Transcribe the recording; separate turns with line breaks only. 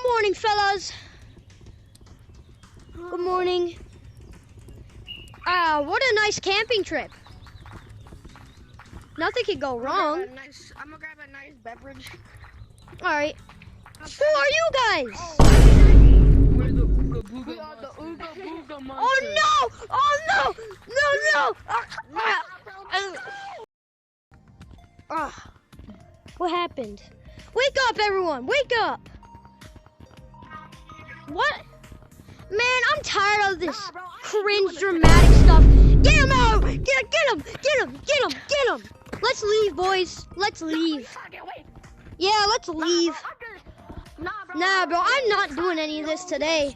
morning, fellas. Good morning. What a nice camping trip. Nothing could go wrong.
I'm gonna grab a nice beverage.
All right. Who are you guys?
We're the Ooga Booga. We are the Ooga Booga monsters.
Oh no! Oh no! No! What happened? Wake up, everyone! Wake up! What? Man, I'm tired of this cringe dramatic stuff. Get him out! Get him! Get him! Get him! Get him! Let's leave, boys. Let's leave. Yeah, let's leave. Nah, bro, I'm not doing any of this today.